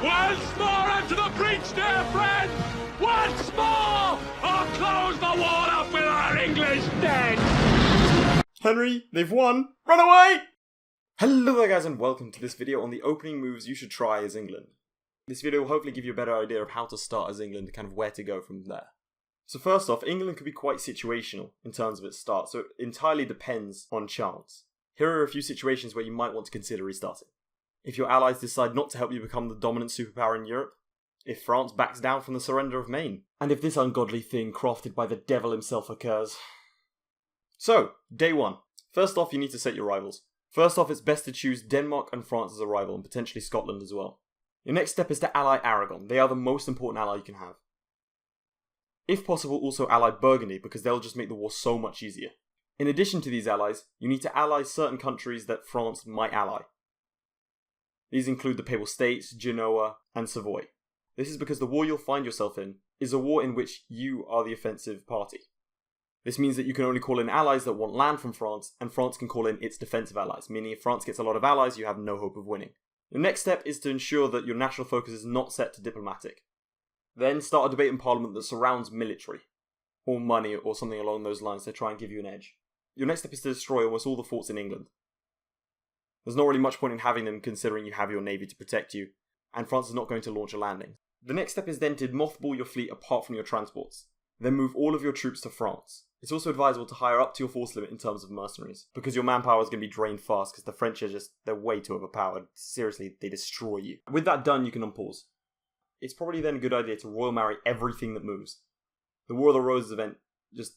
Once more into the breach, dear friends! Once more! Or close the wall up with our English dead! Henry, they've won! Run away! Hello there guys and welcome to this video on the opening moves you should try as England. This video will hopefully give you a better idea of how to start as England and kind of where to go from there. So first off, England can be quite situational in terms of its start, so it entirely depends on chance. Here are a few situations where you might want to consider restarting. If your allies decide not to help you become the dominant superpower in Europe, if France backs down from the surrender of Maine, and if this ungodly thing crafted by the devil himself occurs. So, day 1. First off, you need to set your rivals. First off, it's best to choose Denmark and France as a rival, and potentially Scotland as well. Your next step is to ally Aragon. They are the most important ally you can have. If possible, also ally Burgundy, because they'll just make the war so much easier. In addition to these allies, you need to ally certain countries that France might ally. These include the Papal States, Genoa, and Savoy. This is because the war you'll find yourself in is a war in which you are the offensive party. This means that you can only call in allies that want land from France, and France can call in its defensive allies, meaning if France gets a lot of allies, you have no hope of winning. Your next step is to ensure that your national focus is not set to diplomatic. Then start a debate in Parliament that surrounds military, or money, or something along those lines to try and give you an edge. Your next step is to destroy almost all the forts in England. There's not really much point in having them considering you have your navy to protect you, and France is not going to launch a landing. The next step is then to mothball your fleet apart from your transports. Then move all of your troops to France. It's also advisable to hire up to your force limit in terms of mercenaries, because your manpower is going to be drained fast because the French are they're way too overpowered. Seriously, they destroy you. With that done, you can unpause. It's probably then a good idea to royal marry everything that moves. The War of the Roses event,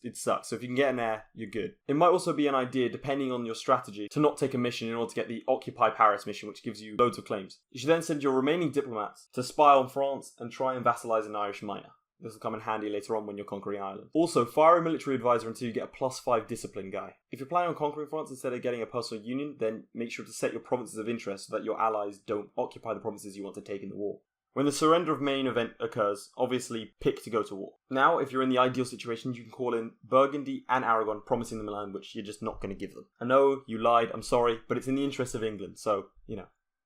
it sucks, so if you can get in there, you're good. It might also be an idea, depending on your strategy, to not take a mission in order to get the Occupy Paris mission, which gives you loads of claims. You should then send your remaining diplomats to spy on France and try and vassalize an Irish minor. This will come in handy later on when you're conquering Ireland. Also, fire a military advisor until you get a +5 discipline guy. If you're planning on conquering France instead of getting a personal union, then make sure to set your provinces of interest so that your allies don't occupy the provinces you want to take in the war. When the surrender of Maine event occurs, obviously pick to go to war. Now, if you're in the ideal situation, you can call in Burgundy and Aragon, promising them land which you're just not going to give them. I know, you lied, I'm sorry, but it's in the interest of England, so, you know.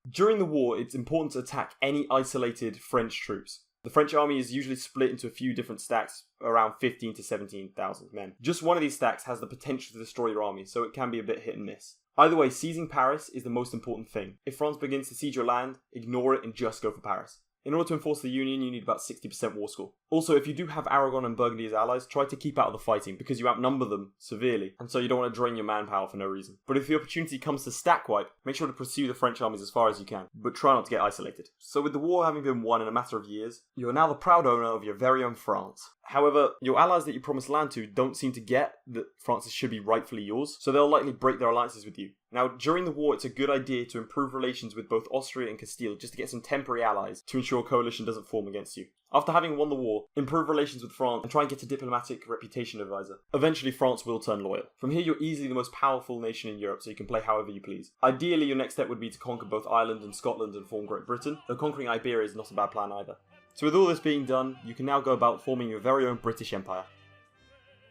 During the war, it's important to attack any isolated French troops. The French army is usually split into a few different stacks, around 15 to 17,000 men. Just one of these stacks has the potential to destroy your army, so it can be a bit hit and miss. Either way, seizing Paris is the most important thing. If France begins to siege your land, ignore it and just go for Paris. In order to enforce the Union, you need about 60% war score. Also, if you do have Aragon and Burgundy as allies, try to keep out of the fighting, because you outnumber them severely, and so you don't want to drain your manpower for no reason. But if the opportunity comes to stack wipe, make sure to pursue the French armies as far as you can, but try not to get isolated. So with the war having been won in a matter of years, you are now the proud owner of your very own France. However, your allies that you promised land to don't seem to get that France should be rightfully yours, so they'll likely break their alliances with you. Now, during the war, it's a good idea to improve relations with both Austria and Castile just to get some temporary allies to ensure a coalition doesn't form against you. After having won the war, improve relations with France and try and get a diplomatic reputation advisor. Eventually, France will turn loyal. From here, you're easily the most powerful nation in Europe, so you can play however you please. Ideally, your next step would be to conquer both Ireland and Scotland and form Great Britain, though conquering Iberia is not a bad plan either. So with all this being done, you can now go about forming your very own British Empire.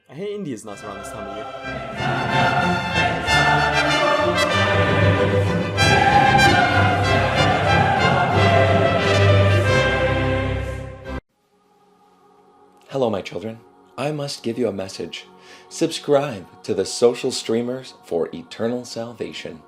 I hear India's nice around this time of year. Hello, my children. I must give you a message. Subscribe to the social streamers for eternal salvation.